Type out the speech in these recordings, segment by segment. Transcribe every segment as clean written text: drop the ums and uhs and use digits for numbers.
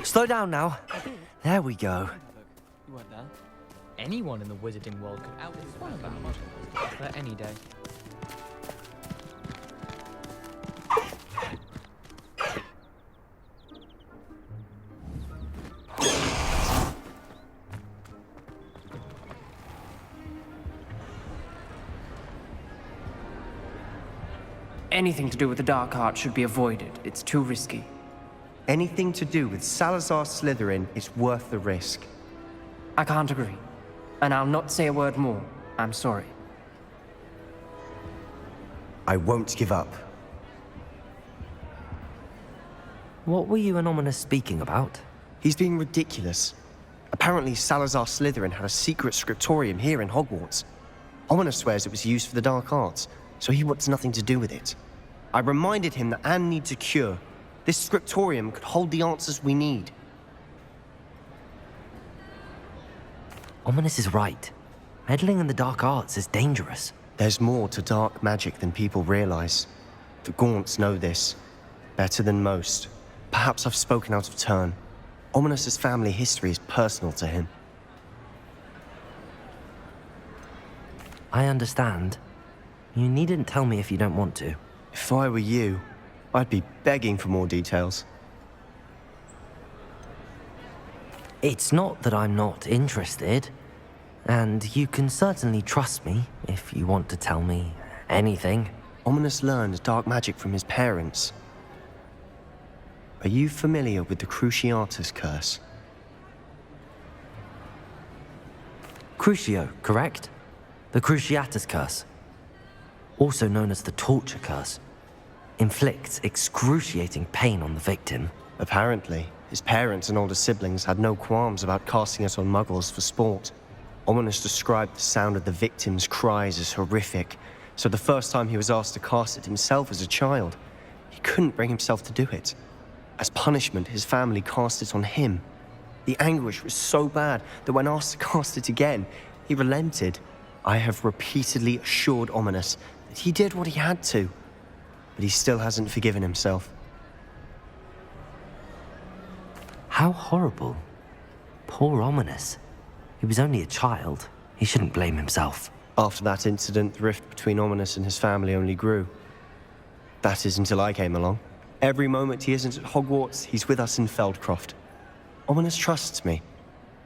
Slow down now. There we go. You weren't there. Anyone in the wizarding world could out-spell that for any day. Anything to do with the dark arts should be avoided. It's too risky. Anything to do with Salazar Slytherin is worth the risk. I can't agree. And I'll not say a word more. I'm sorry. I won't give up. What were you and Ominous speaking about? He's being ridiculous. Apparently Salazar Slytherin had a secret scriptorium here in Hogwarts. Ominous swears it was used for the dark arts, so he wants nothing to do with it. I reminded him that Anne needs a cure. This scriptorium could hold the answers we need. Ominous is right. Meddling in the dark arts is dangerous. There's more to dark magic than people realize. The Gaunts know this. Better than most. Perhaps I've spoken out of turn. Ominous's family history is personal to him. I understand. You needn't tell me if you don't want to. If I were you, I'd be begging for more details. It's not that I'm not interested. And you can certainly trust me if you want to tell me anything. Ominous learned dark magic from his parents. Are you familiar with the Cruciatus curse? Crucio, correct? The Cruciatus curse. Also known as the torture curse. Inflicts excruciating pain on the victim. Apparently, his parents and older siblings had no qualms about casting it on muggles for sport. Ominous described the sound of the victim's cries as horrific, so the first time he was asked to cast it himself as a child, he couldn't bring himself to do it. As punishment, his family cast it on him. The anguish was so bad that when asked to cast it again, he relented. I have repeatedly assured Ominous that he did what he had to, but he still hasn't forgiven himself. How horrible. Poor Ominous. He was only a child. He shouldn't blame himself. After that incident, the rift between Ominous and his family only grew. That is until I came along. Every moment he isn't at Hogwarts, he's with us in Feldcroft. Ominous trusts me.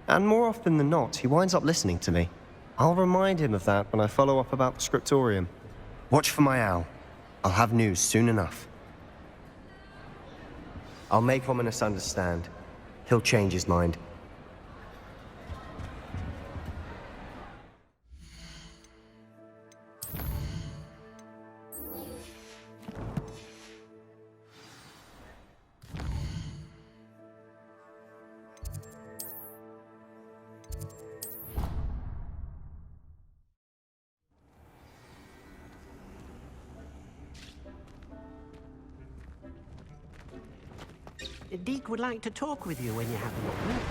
And more often than not, he winds up listening to me. I'll remind him of that when I follow up about the scriptorium. Watch for my owl. I'll have news soon enough. I'll make Ominous understand. He'll change his mind. Deke would like to talk with you when you have a moment.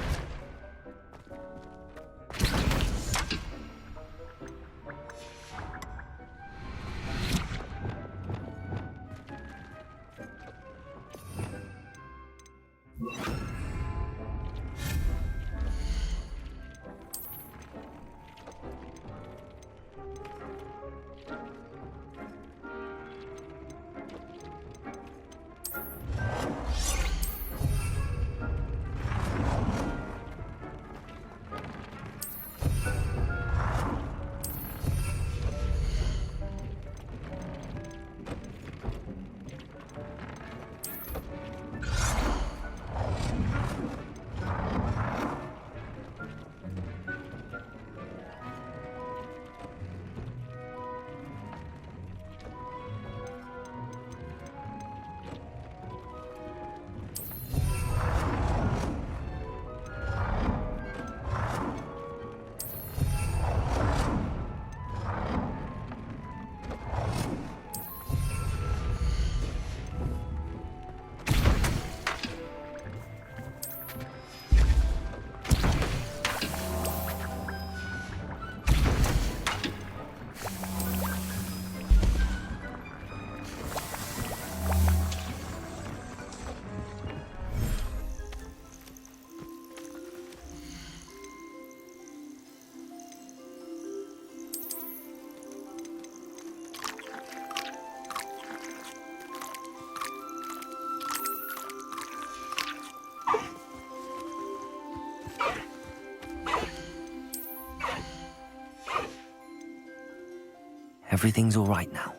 Everything's all right now.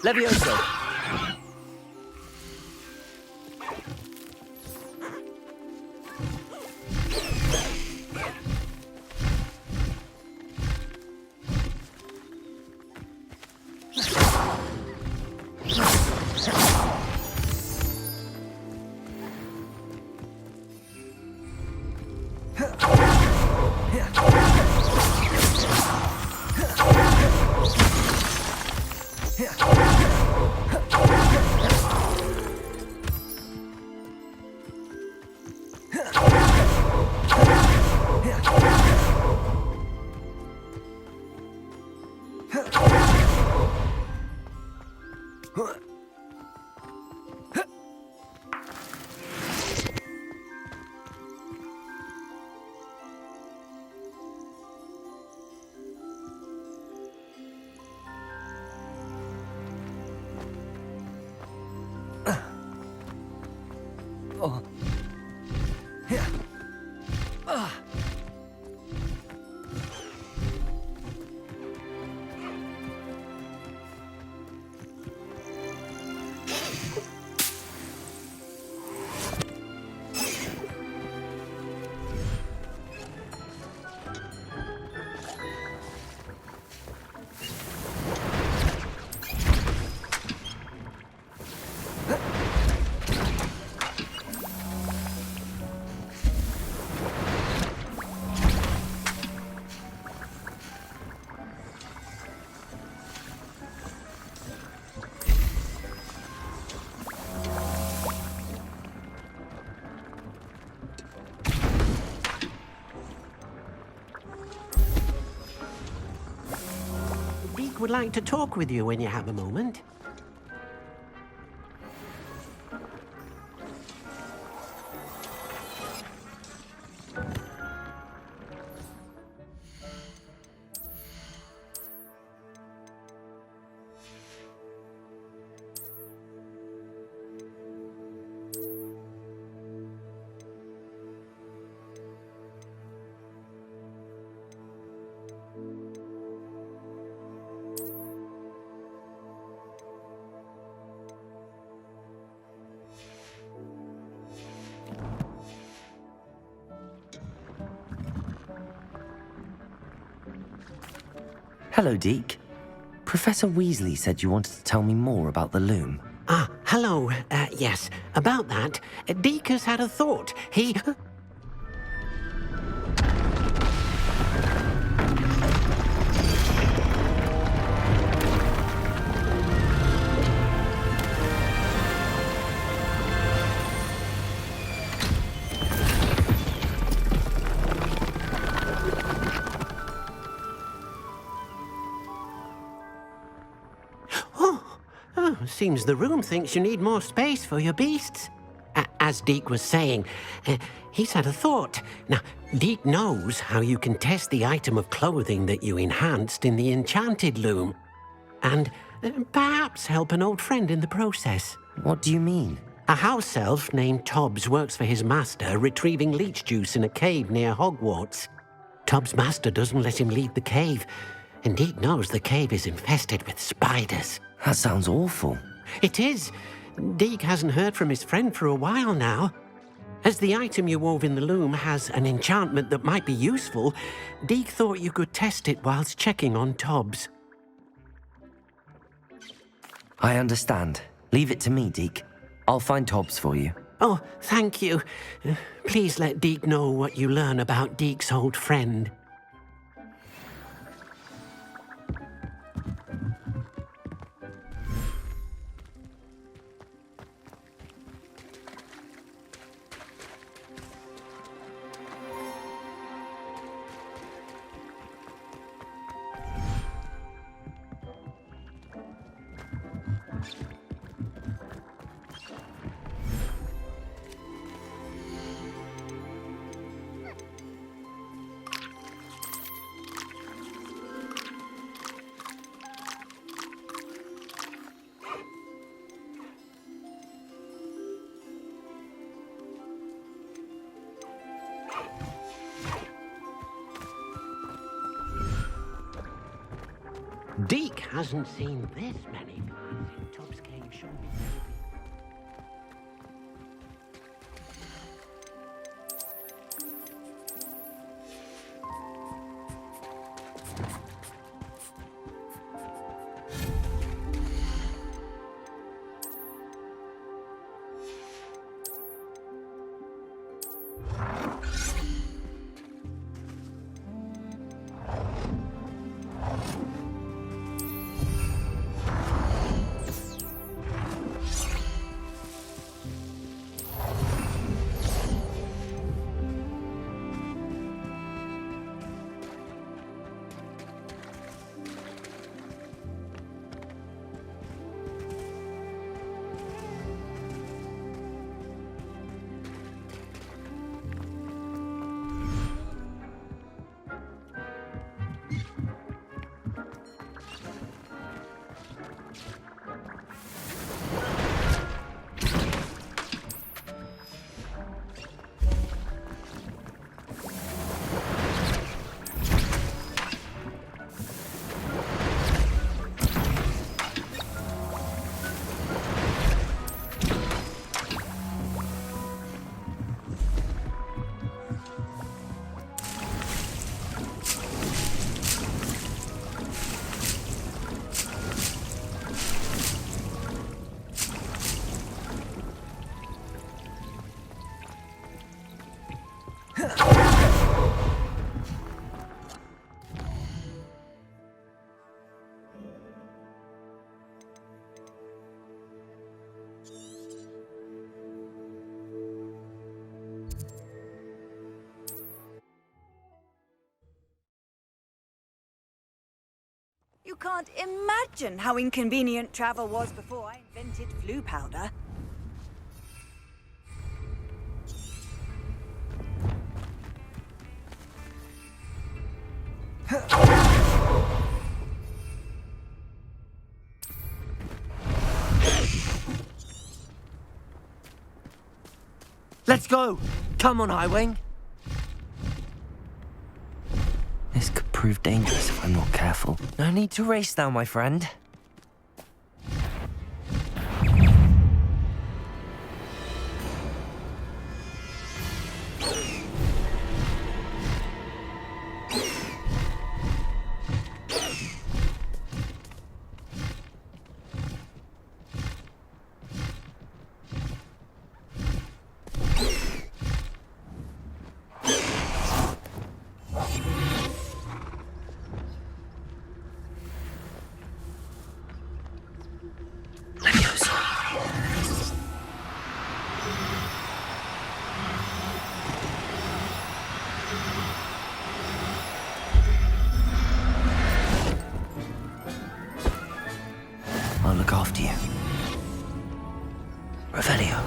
Levioso! Deek would like to talk with you when you have a moment. Hello, Deke. Professor Weasley said you wanted to tell me more about the loom. Ah, hello. Yes, about that. Deek has had a thought. He... Seems the room thinks you need more space for your beasts. As Deek was saying, he's had a thought. Now, Deek knows how you can test the item of clothing that you enhanced in the enchanted loom. And Perhaps help an old friend in the process. What do you mean? A house elf named Tobbs works for his master, retrieving leech juice in a cave near Hogwarts. Tobbs' master doesn't let him leave the cave, and Deke knows the cave is infested with spiders. That sounds awful. It is. Deke hasn't heard from his friend for a while now. As the item you wove in the loom has an enchantment that might be useful, Deke thought you could test it whilst checking on Tobbs. I understand. Leave it to me, Deke. I'll find Tobbs for you. Oh, thank you. Please let Deke know what you learn about Deke's old friend. Deke hasn't seen this many plants in Tobbs' cave, shouldn't be terribly... You can't imagine how inconvenient travel was before I invented flu powder. Let's go! Come on, Highwing! This could prove dangerous if I'm not careful. No need to race now, my friend. I'll look after you. Revelio.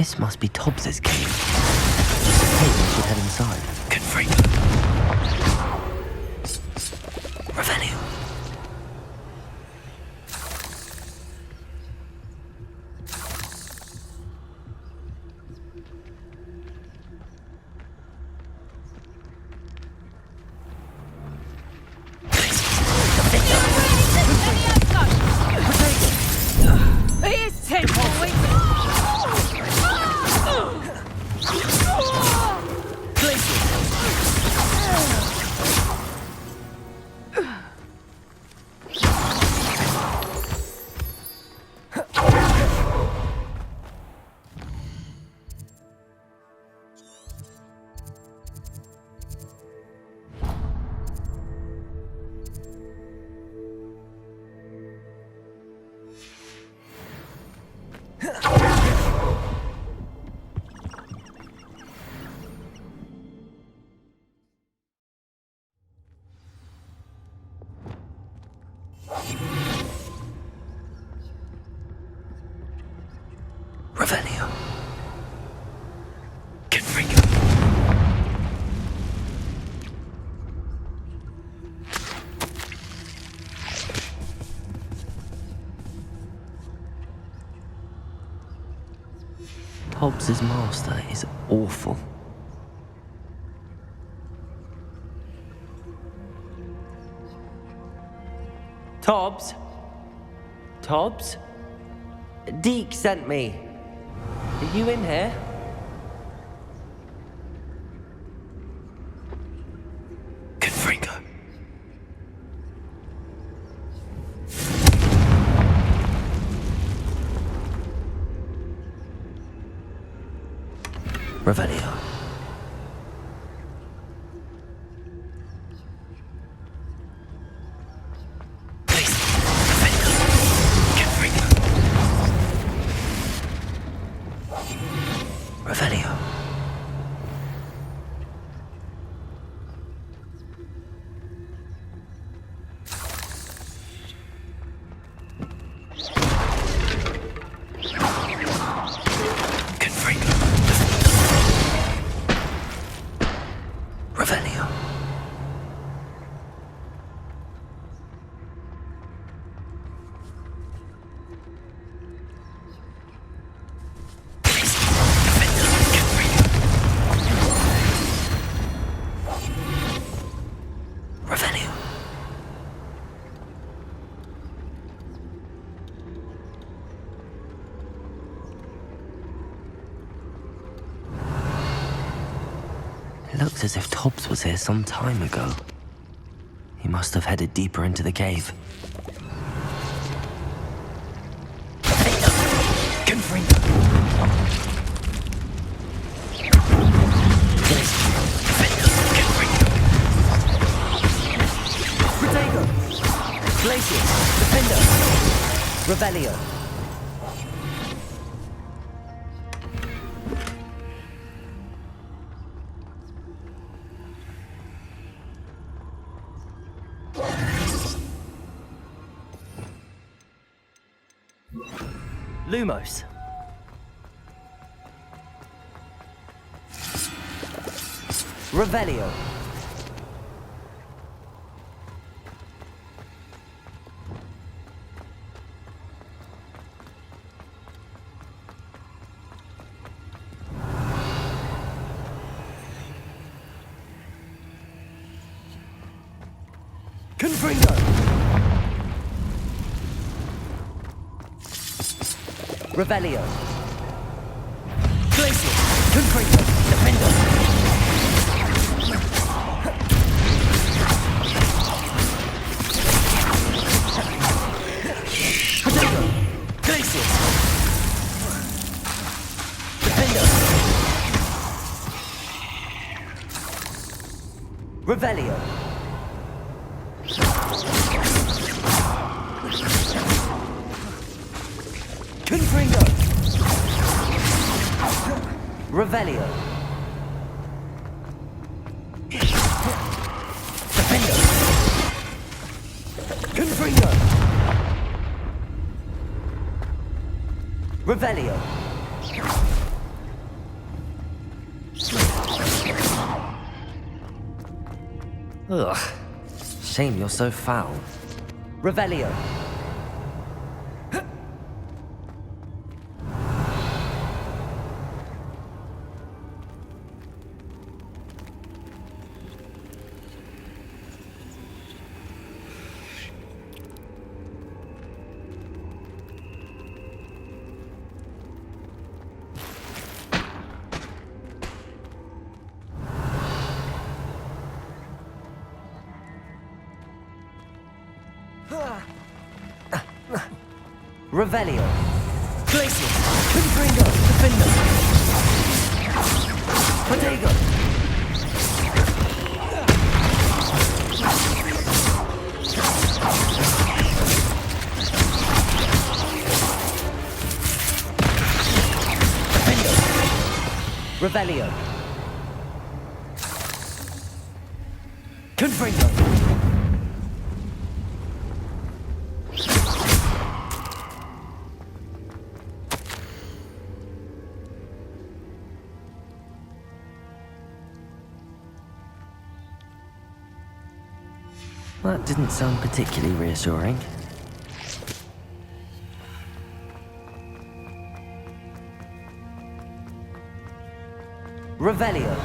This must be Tobbs's cave. Hey, we should head inside. Confringo. Revelio. Here's ten boys! Revelio. Confringo. Tobbs's master is awful. Tobbs? Tobbs? Deke sent me. Are you in here? Confringo. Revelio. Revelio. Confringo. Revelio. Revelio. It looks as if Tobbs was here some time ago. He must have headed deeper into the cave. Revelio. Lumos. Revelio. Confringo. Revelio. Glacier. Confringo. Defender. Potato. Glacier. Defender. Revelio. Confringo. Revelio. Defender. Confringo. Revelio. Ugh. Shame you're so foul. Revelio. Revelio. Glacius. Confringo. Defender. Protego. Defender. Revelio. Confringo. That didn't sound particularly reassuring. Revelio.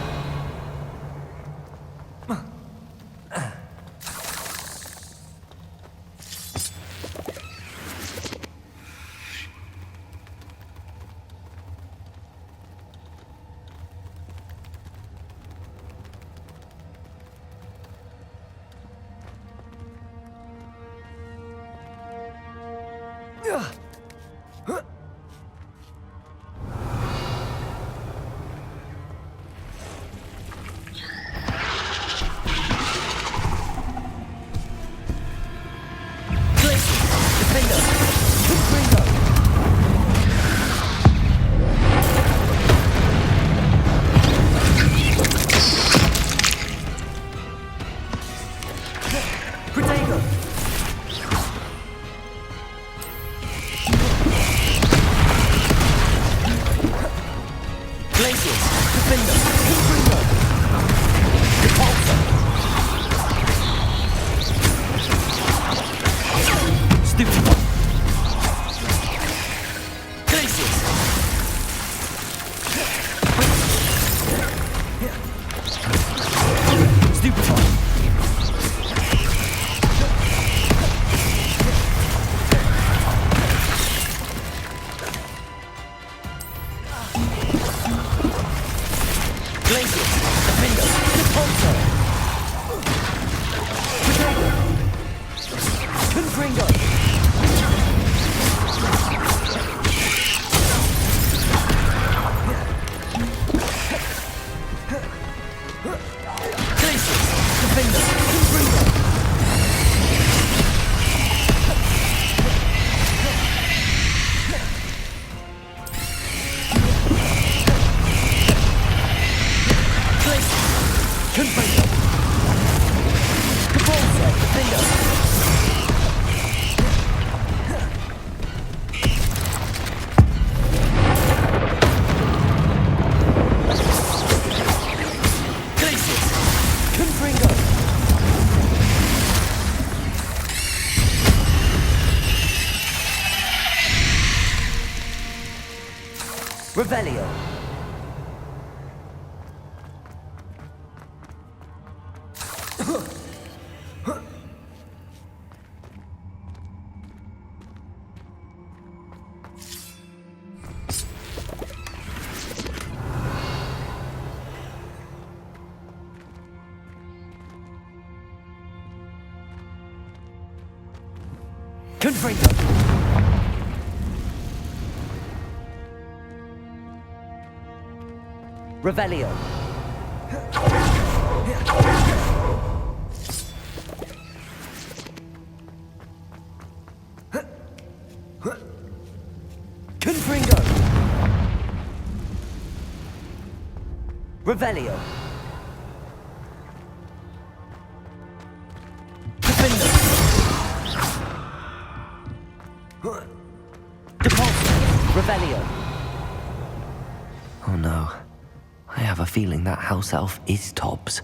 Revelio. Confringo. Revelio. Confringo. Revelio. Defender. Depulso. Revelio. Oh no. I have a feeling that house elf is Tobbs.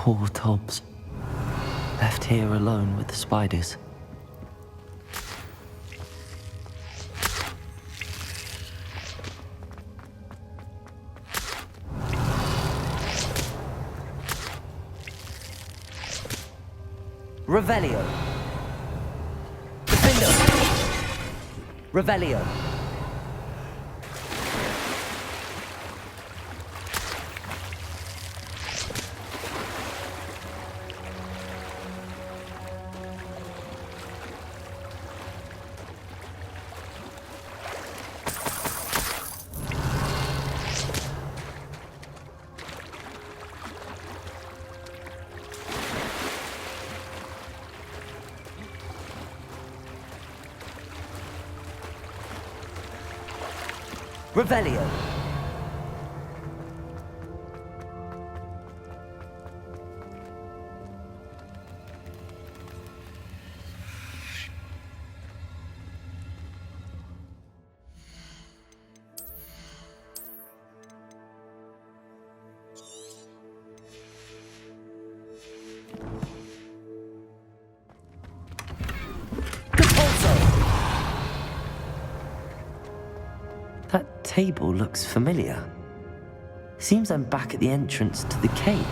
Poor Tobbs. Left here alone with the spiders. Revelio. Defendo. Revelio. Revelio. That table looks familiar. Seems I'm back at the entrance to the cave.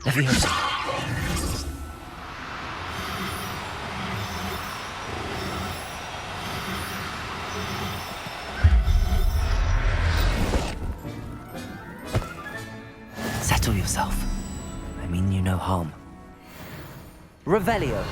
Leviosa. Settle yourself. I mean you no harm. Revelio.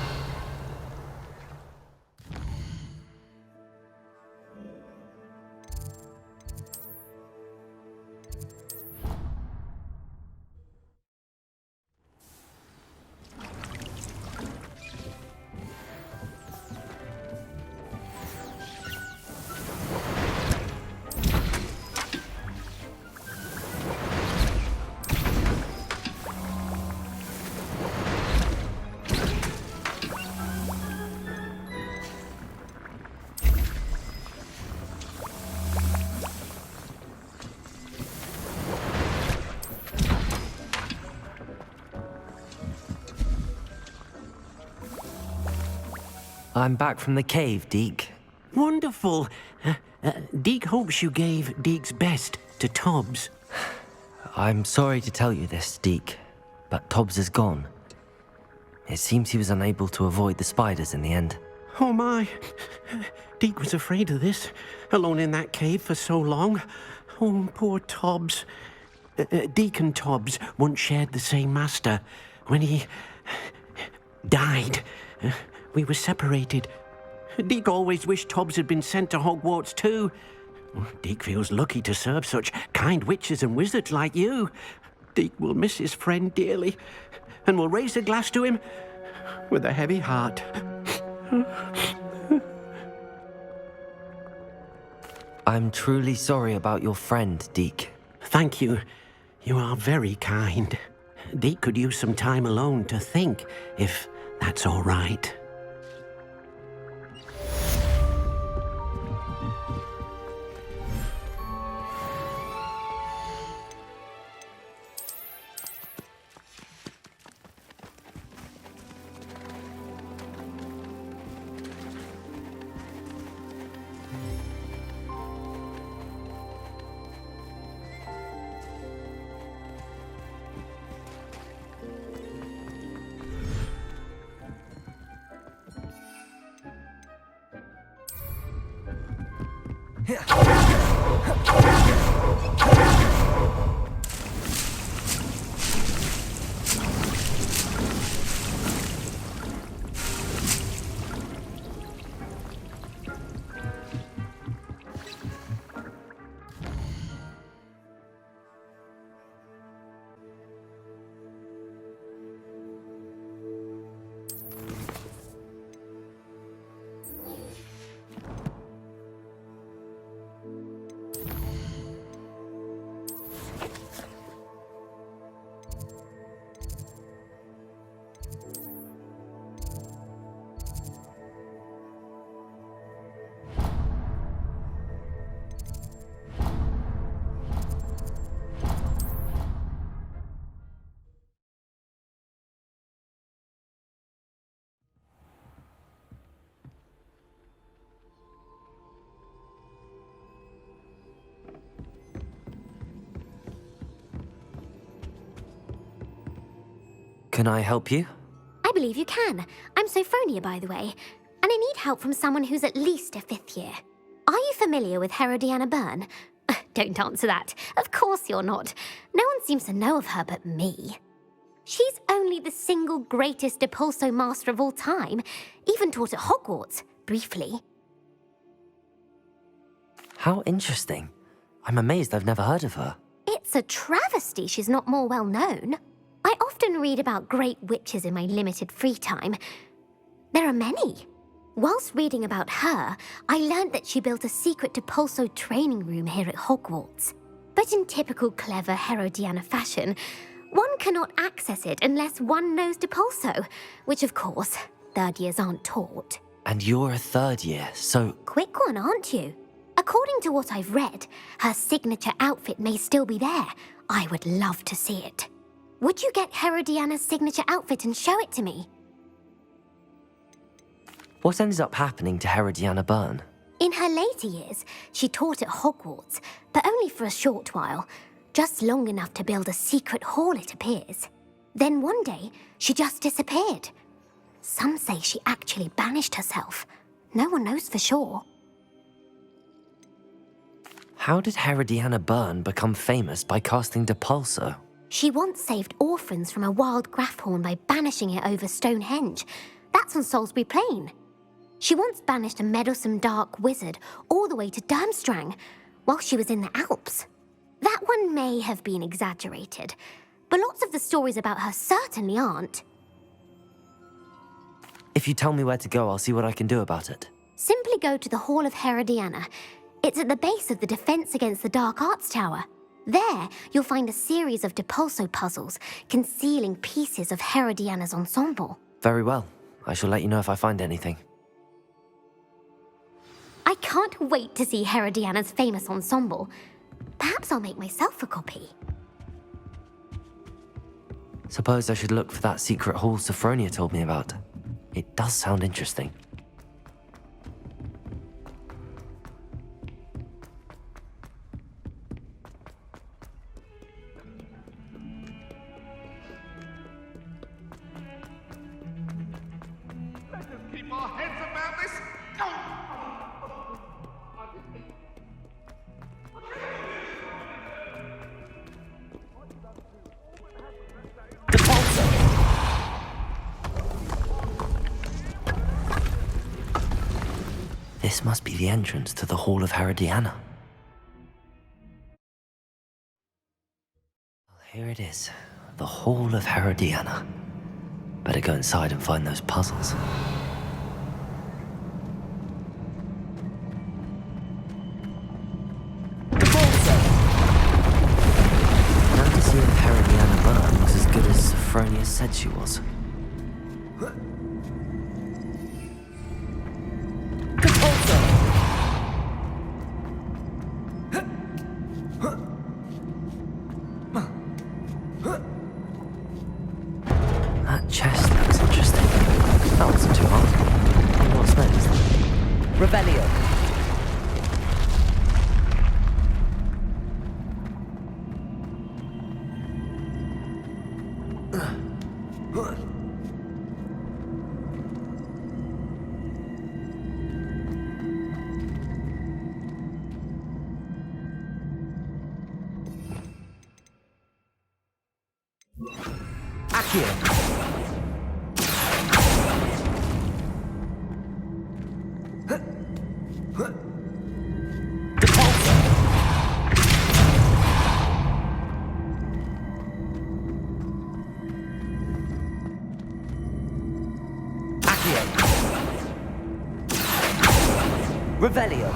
I'm back from the cave, Deke. Wonderful. Deke hopes you gave Deke's best to Tobbs. I'm sorry to tell you this, Deke, but Tobbs is gone. It seems he was unable to avoid the spiders in the end. Oh my. Deke was afraid of this, alone in that cave for so long. Oh, poor Tobbs. Deke and Tobbs once shared the same master. When he died, we were separated. Deke always wished Tobbs had been sent to Hogwarts too. Deke feels lucky to serve such kind witches and wizards like you. Deke will miss his friend dearly, and will raise a glass to him with a heavy heart. I'm truly sorry about your friend, Deke. Thank you. You are very kind. Deke could use some time alone to think, if that's all right. Can I help you? I believe you can. I'm Sophronia, by the way, and I need help from someone who's at least a 5th year. Are you familiar with Herodiana Byrne? Don't answer that. Of course you're not. No one seems to know of her but me. She's only the single greatest Depulso master of all time, even taught at Hogwarts, briefly. How interesting. I'm amazed I've never heard of her. It's a travesty she's not more well known. I often read about great witches in my limited free time. There are many. Whilst reading about her, I learned that she built a secret Depulso training room here at Hogwarts. But in typical clever Herodiana fashion, one cannot access it unless one knows Depulso, which of course, 3rd years aren't taught. And you're a 3rd year, so... Quick one, aren't you? According to what I've read, her signature outfit may still be there. I would love to see it. Would you get Herodiana's signature outfit and show it to me? What ended up happening to Herodiana Byrne? In her later years, she taught at Hogwarts, but only for a short while. Just long enough to build a secret hall, it appears. Then one day, she just disappeared. Some say she actually banished herself. No one knows for sure. How did Herodiana Byrne become famous by casting Depulso? She once saved orphans from a wild Graffhorn by banishing it over Stonehenge. That's on Salisbury Plain. She once banished a meddlesome dark wizard all the way to Durmstrang while she was in the Alps. That one may have been exaggerated, but lots of the stories about her certainly aren't. If you tell me where to go, I'll see what I can do about it. Simply go to the Hall of Herodiana. It's at the base of the Defense Against the Dark Arts Tower. There, you'll find a series of Depulso puzzles concealing pieces of Herodiana's ensemble. Very well. I shall let you know if I find anything. I can't wait to see Herodiana's famous ensemble. Perhaps I'll make myself a copy. Suppose I should look for that secret hall Sophronia told me about. It does sound interesting. Let us keep our heads about this. This must be the entrance to the Hall of Herodiana. Well, here it is, the Hall of Herodiana. Better go inside and find those puzzles. Now to see if Herodiana Byrne was as good as Sophronia said she was. That chest looks interesting. That wasn't too hard. What's next? Revelio. Accio. Revelio.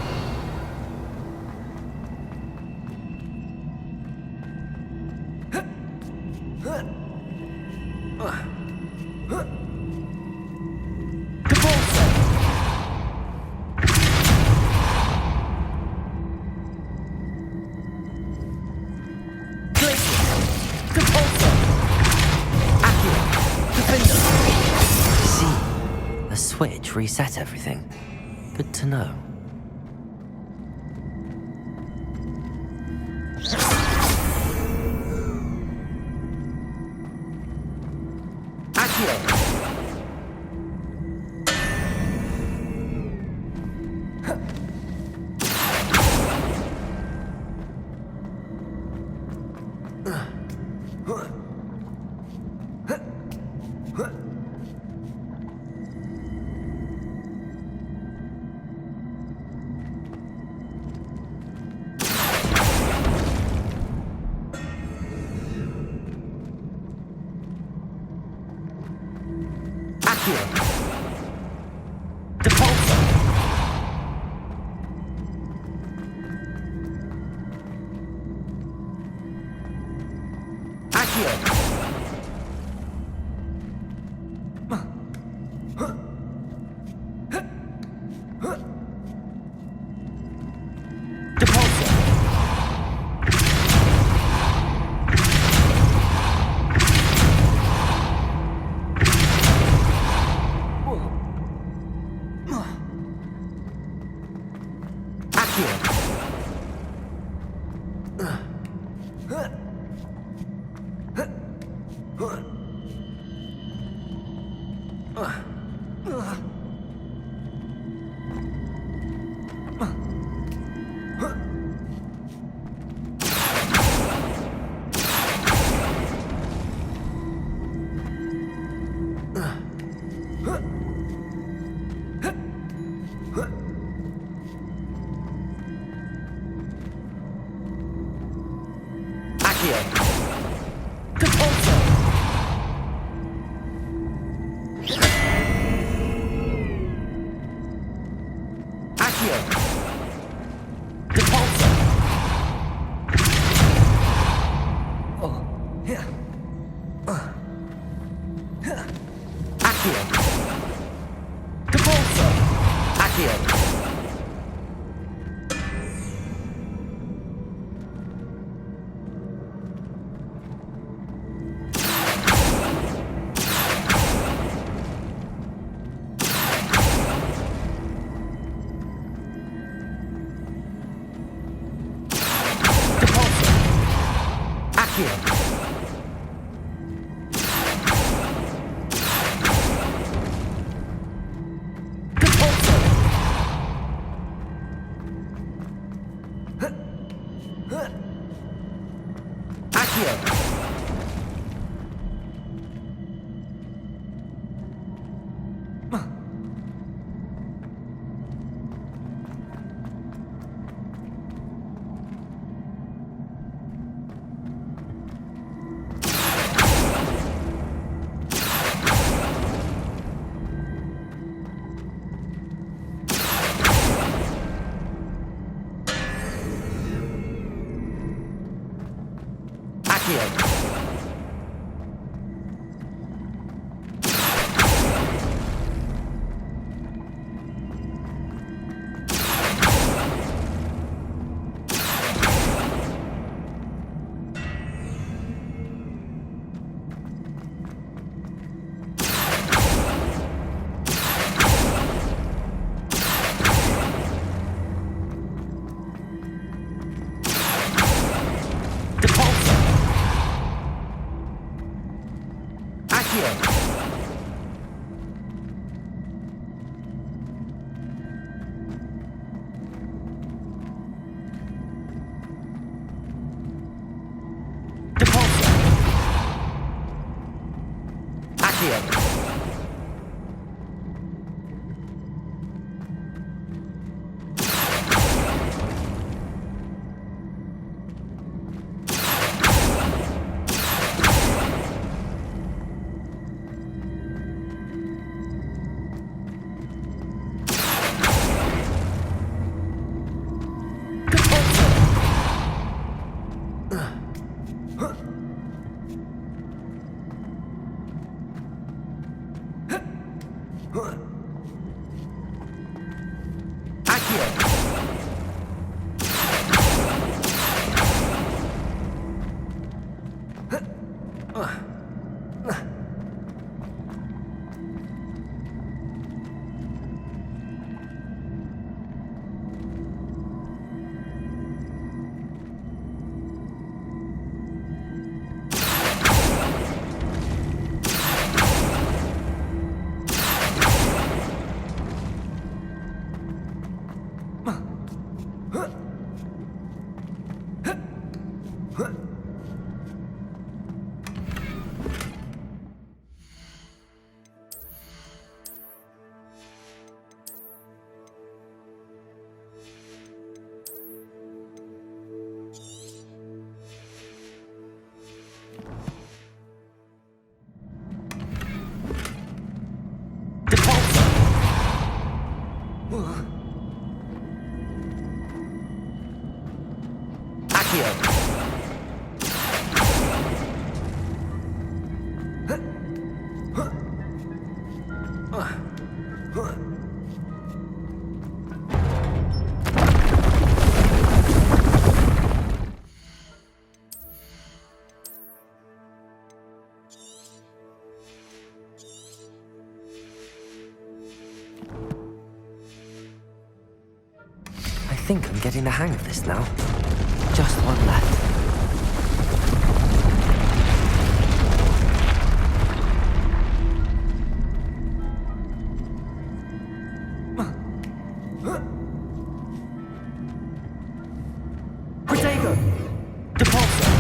See, the switch reset everything. Good to know. Accio! I think I'm getting the hang of this now. Just one left. Protego! Depulso!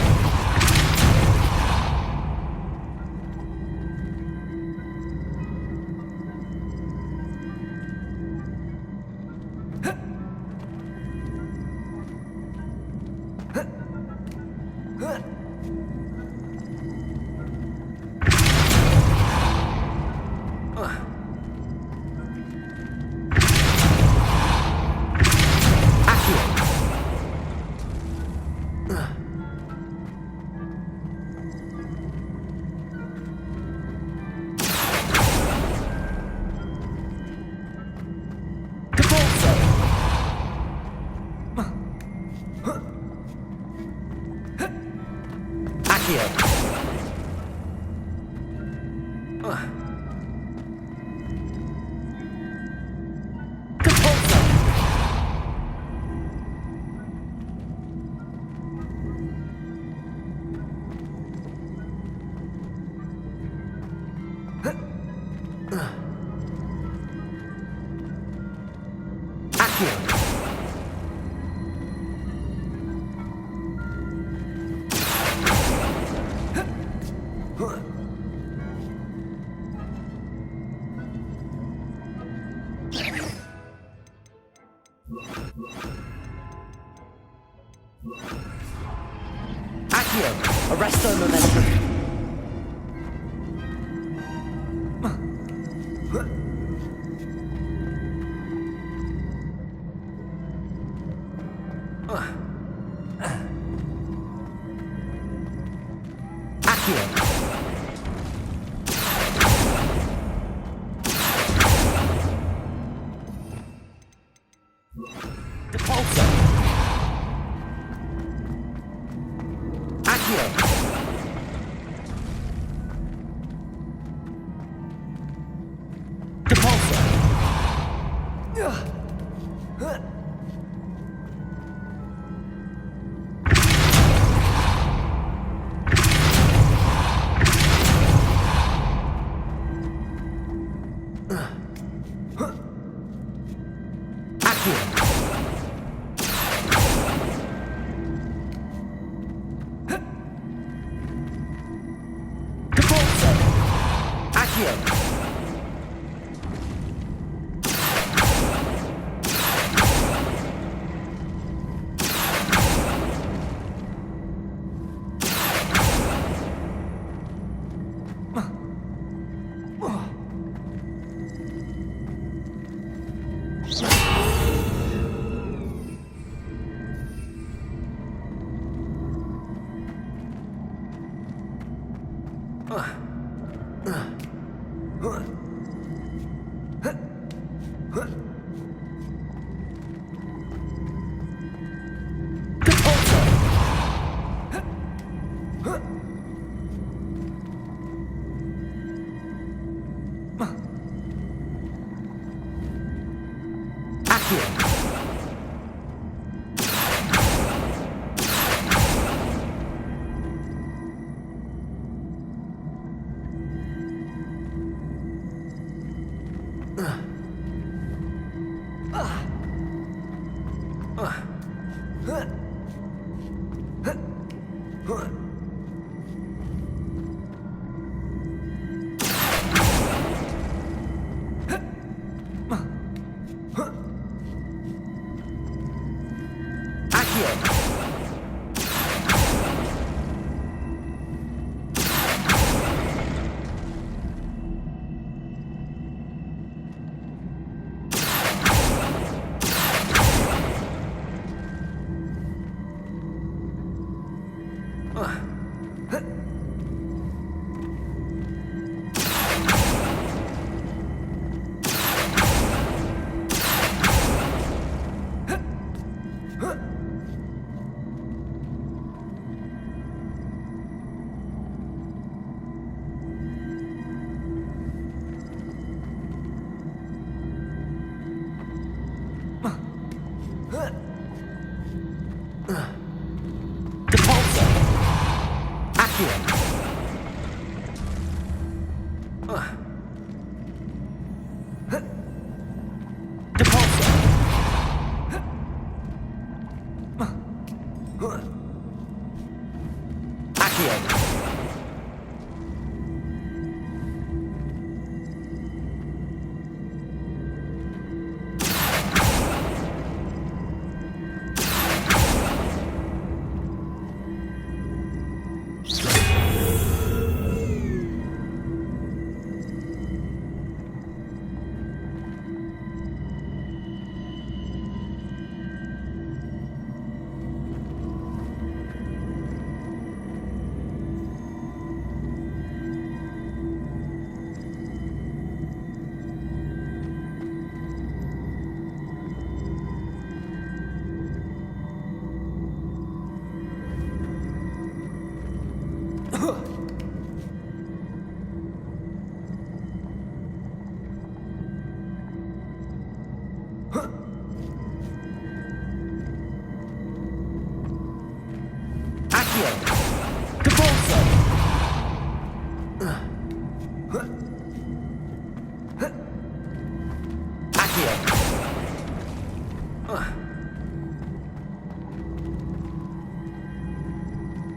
Arresto momentum.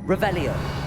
Revelio.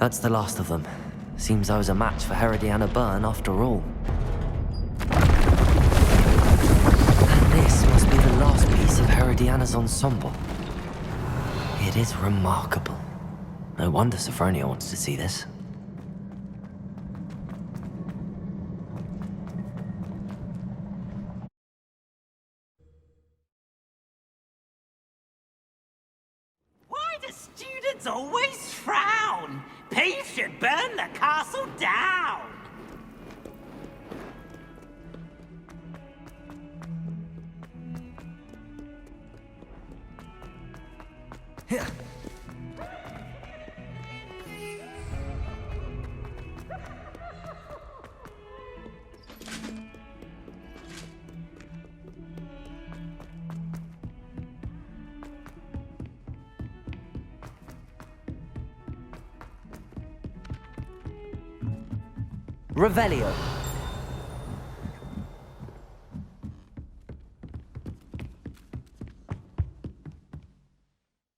That's the last of them. Seems I was a match for Herodiana Byrne after all. And this must be the last piece of Herodiana's ensemble. It is remarkable. No wonder Sophronia wants to see this. Why do students always frown? Peace should burn the castle down! Revelio.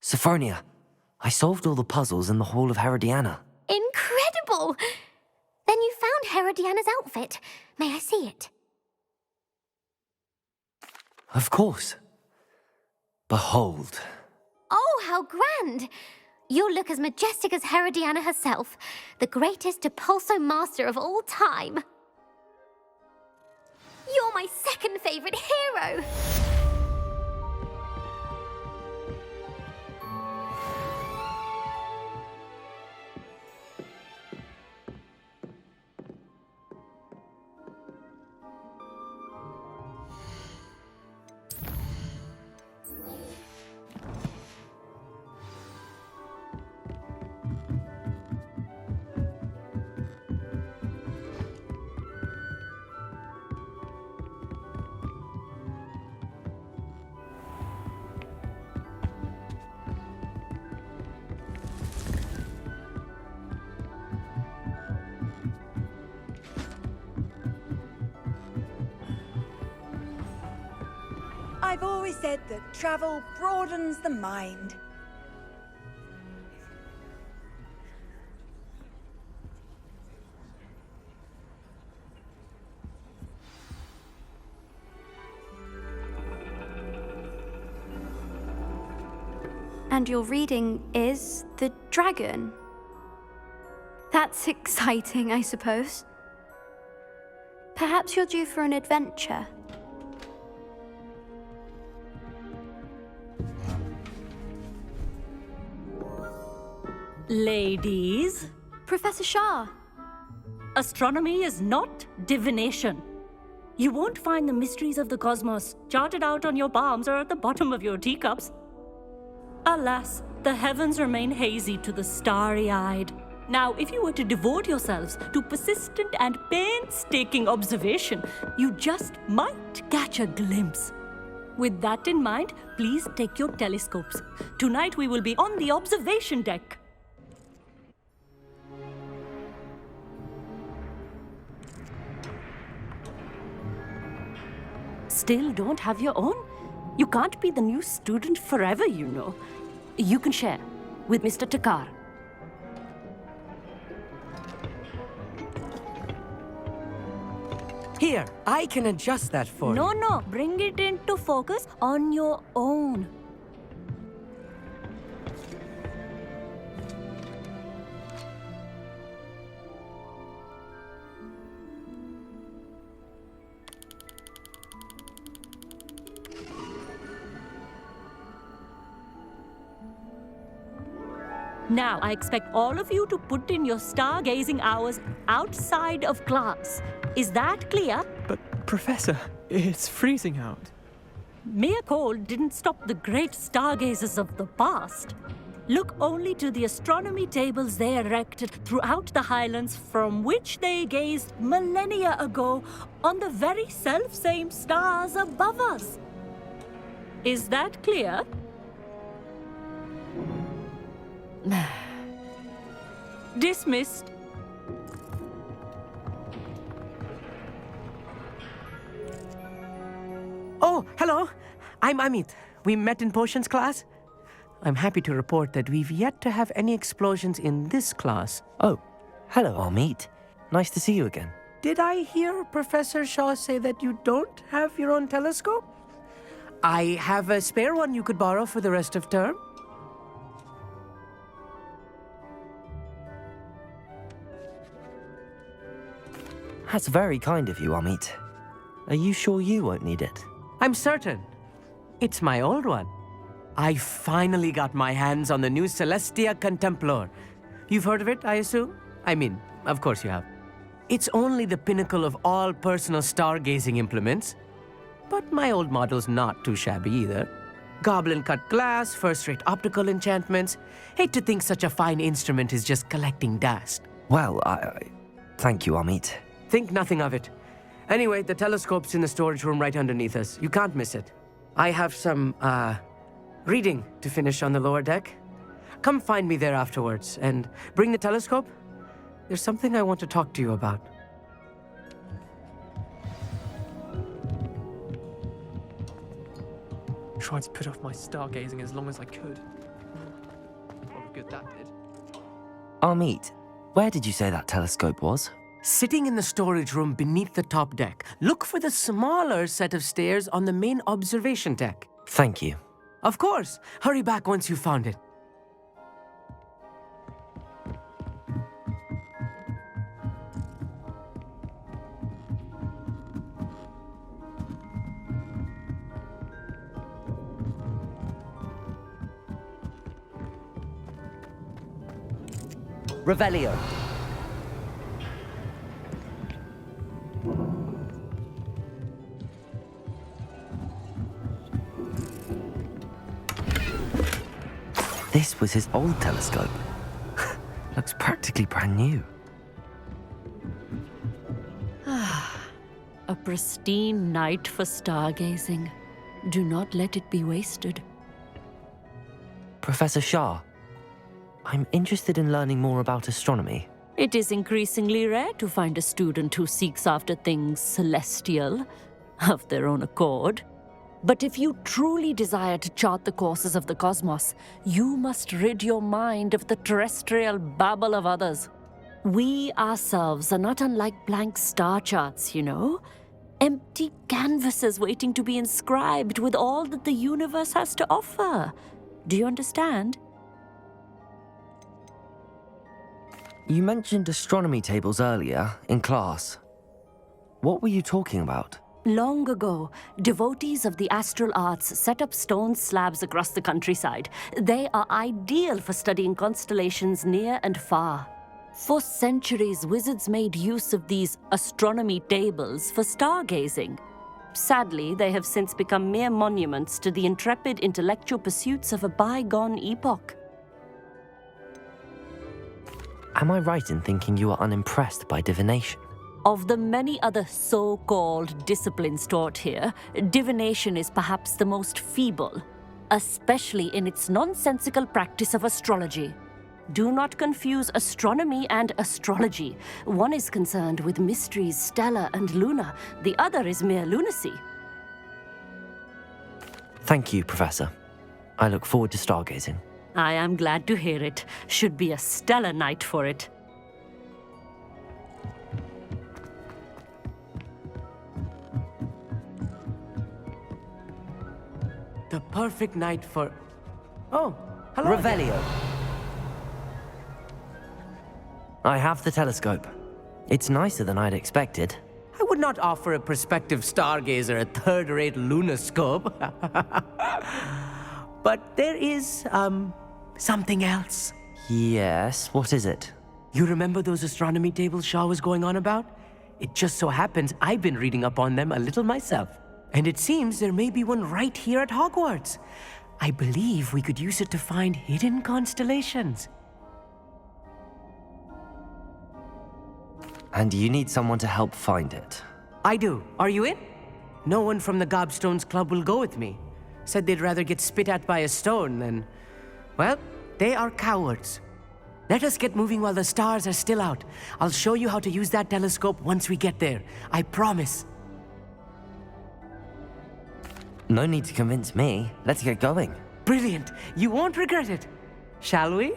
Sophronia, I solved all the puzzles in the Hall of Herodiana. Incredible! Then you found Herodiana's outfit. May I see it? Of course. Behold. Oh, how grand! You'll look as majestic as Herodiana herself, the greatest Depulso master of all time. You're my second favorite hero! I've always said that travel broadens the mind. And your reading is The Dragon. That's exciting, I suppose. Perhaps you're due for an adventure. Ladies, Professor Shah. astronomy is not divination. You won't find the mysteries of the cosmos charted out on your palms or at the bottom of your teacups. Alas, the heavens remain hazy to the starry-eyed. Now, if you were to devote yourselves to persistent and painstaking observation, you just might catch a glimpse. With that in mind, please take your telescopes. Tonight we will be on the observation deck. Still don't have your own? You can't be the new student forever, you know. You can share with Mr. Takar. Here, I can adjust that for you. No, bring it into focus on your own. Now, I expect all of you to put in your stargazing hours outside of class. Is that clear? But, Professor, it's freezing out. Mere cold didn't stop the great stargazers of the past. Look only to the astronomy tables they erected throughout the Highlands from which they gazed millennia ago on the very self-same stars above us. Is that clear? Dismissed. Oh, hello. I'm Amit. We met in potions class. I'm happy to report that we've yet to have any explosions in this class. Oh, hello, Amit. Nice to see you again. Did I hear Professor Shaw say that you don't have your own telescope? I have a spare one you could borrow for the rest of term. That's very kind of you, Amit. Are you sure you won't need it? I'm certain. It's my old one. I finally got my hands on the new Celestia Contemplar. You've heard of it, I assume? I mean, of course you have. It's only the pinnacle of all personal stargazing implements. But my old model's not too shabby either. Goblin-cut glass, first-rate optical enchantments. Hate to think such a fine instrument is just collecting dust. Well, thank you, Amit. Think nothing of it. Anyway, the telescope's in the storage room right underneath us. You can't miss it. I have some, reading to finish on the lower deck. Come find me there afterwards, and bring the telescope. There's something I want to talk to you about. Tried to put off my stargazing as long as I could. What good that did. Amit, where did you say that telescope was? Sitting in the storage room beneath the top deck. Look for the smaller set of stairs on the main observation deck. Thank you. Of course. Hurry back once you've found it. Revelio. This was his old telescope. Looks practically brand new. A pristine night for stargazing. Do not let it be wasted. Professor Shah, I'm interested in learning more about astronomy. It is increasingly rare to find a student who seeks after things celestial, of their own accord. But if you truly desire to chart the courses of the cosmos, you must rid your mind of the terrestrial babble of others. We ourselves are not unlike blank star charts, you know? Empty canvases waiting to be inscribed with all that the universe has to offer. Do you understand? You mentioned astronomy tables earlier in class. What were you talking about? Long ago, devotees of the astral arts set up stone slabs across the countryside. They are ideal for studying constellations near and far. For centuries, wizards made use of these astronomy tables for stargazing. Sadly, they have since become mere monuments to the intrepid intellectual pursuits of a bygone epoch. Am I right in thinking you are unimpressed by divination? Of the many other so-called disciplines taught here, divination is perhaps the most feeble, especially in its nonsensical practice of astrology. Do not confuse astronomy and astrology. One is concerned with mysteries stellar and lunar, the other is mere lunacy. Thank you, Professor. I look forward to stargazing. I am glad to hear it. Should be a stellar night for it. The perfect night for... Oh, hello. Revelio. I have the telescope. It's nicer than I'd expected. I would not offer a prospective stargazer a third-rate lunoscope. But there is, something else. Yes, what is it? You remember those astronomy tables Shaw was going on about? It just so happens I've been reading up on them a little myself. And it seems there may be one right here at Hogwarts. I believe we could use it to find hidden constellations. And you need someone to help find it. I do. Are you in? No one from the Gobstones Club will go with me. Said they'd rather get spit at by a stone than... Well, they are cowards. Let us get moving while the stars are still out. I'll show you how to use that telescope once we get there. I promise. No need to convince me. Let's get going. Brilliant. You won't regret it. Shall we?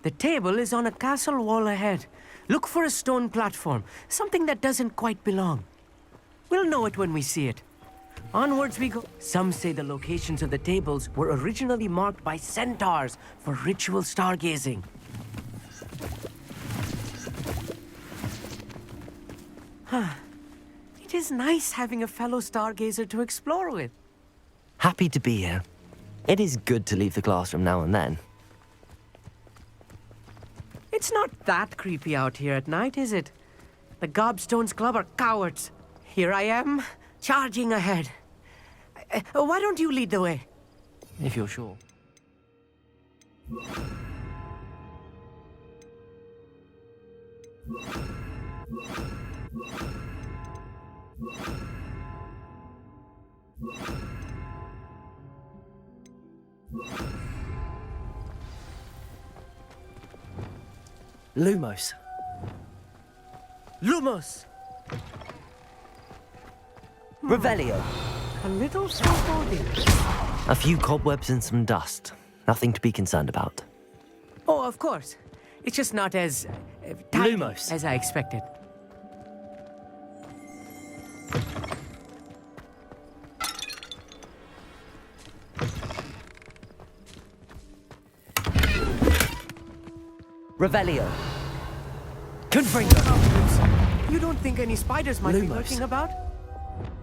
The table is on a castle wall ahead. Look for a stone platform, something that doesn't quite belong. We'll know it when we see it. Onwards we go. Some say the locations of the tables were originally marked by centaurs for ritual stargazing. It is nice having a fellow stargazer to explore with. Happy to be here. It is good to leave the classroom now and then. It's not that creepy out here at night, is it? The Gobstones Club are cowards. Here I am, charging ahead. Why don't you lead the way? If you're sure. Lumos. Lumos! Revelio. A little foreboding. A few cobwebs and some dust. Nothing to be concerned about. Oh, of course. It's just not as tidy Lumos. as I expected. Revelio. Confringo. You don't think any spiders might be Lumos. lurking about?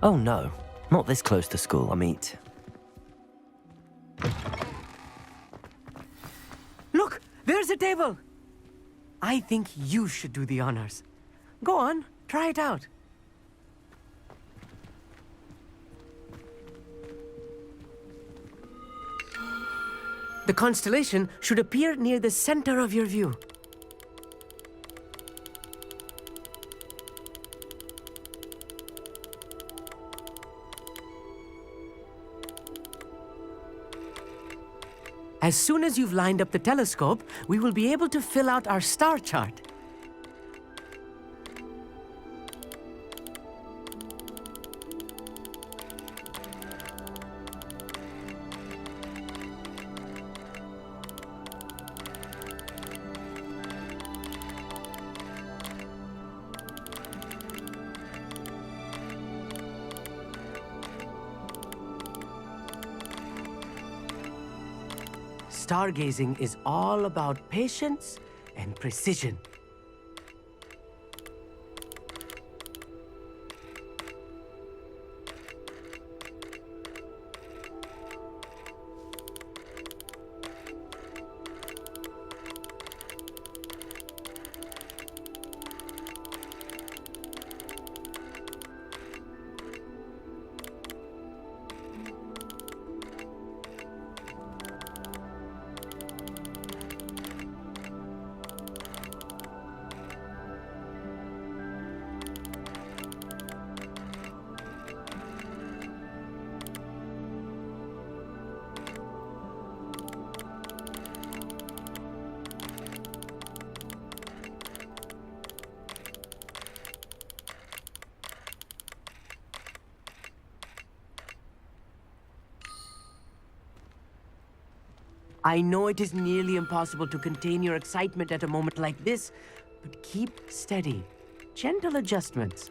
Oh no, not this close to school, I mean. Look, there's a table. I think you should do the honors. Go on, try it out. The constellation should appear near the center of your view. As soon as you've lined up the telescope, we will be able to fill out our star chart. Stargazing is all about patience and precision. I know it is nearly impossible to contain your excitement at a moment like this, but keep steady. Gentle adjustments.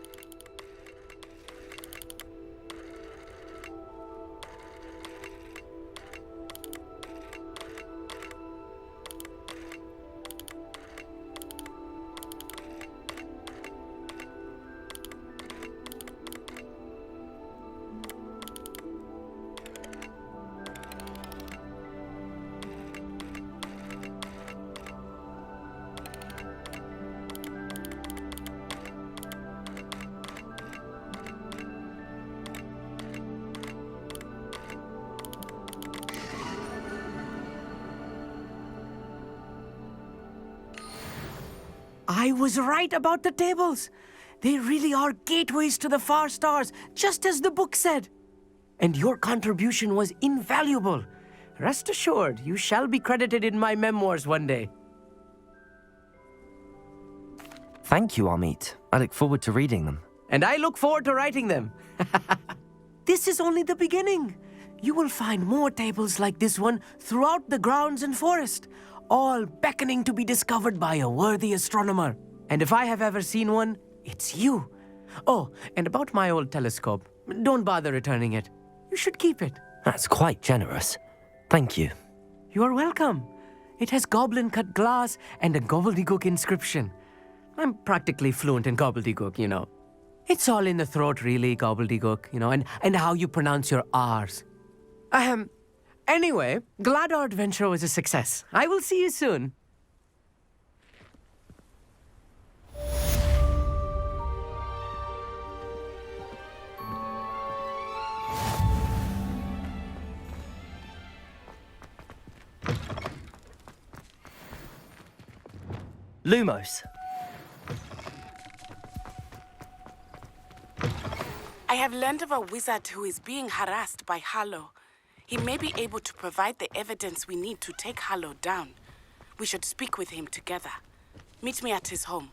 I was right about the tables. They really are gateways to the far stars, just as the book said. And your contribution was invaluable. Rest assured, you shall be credited in my memoirs one day. Thank you, Amit. I look forward to reading them. And I look forward to writing them. This is only the beginning. You will find more tables like this one throughout the grounds and forest, all beckoning to be discovered by a worthy astronomer. And if I have ever seen one, it's you. Oh, and about my old telescope, don't bother returning it. You should keep it. That's quite generous. Thank you. You are welcome. It has goblin-cut glass and a gobbledygook inscription. I'm practically fluent in gobbledygook, you know. It's all in the throat, really, gobbledygook, you know, and how you pronounce your R's. Anyway, glad our adventure was a success. I will see you soon. Lumos. I have learned of a wizard who is being harassed by Harlow. He may be able to provide the evidence we need to take Harlow down. We should speak with him together. Meet me at his home.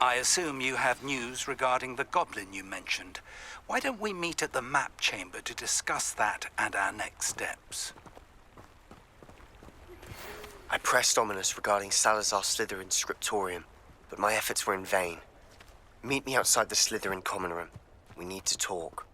I assume you have news regarding the goblin you mentioned. Why don't we meet at the map chamber to discuss that and our next steps? I pressed Ominous regarding Salazar Slytherin's scriptorium, but my efforts were in vain. Meet me outside the Slytherin common room. We need to talk.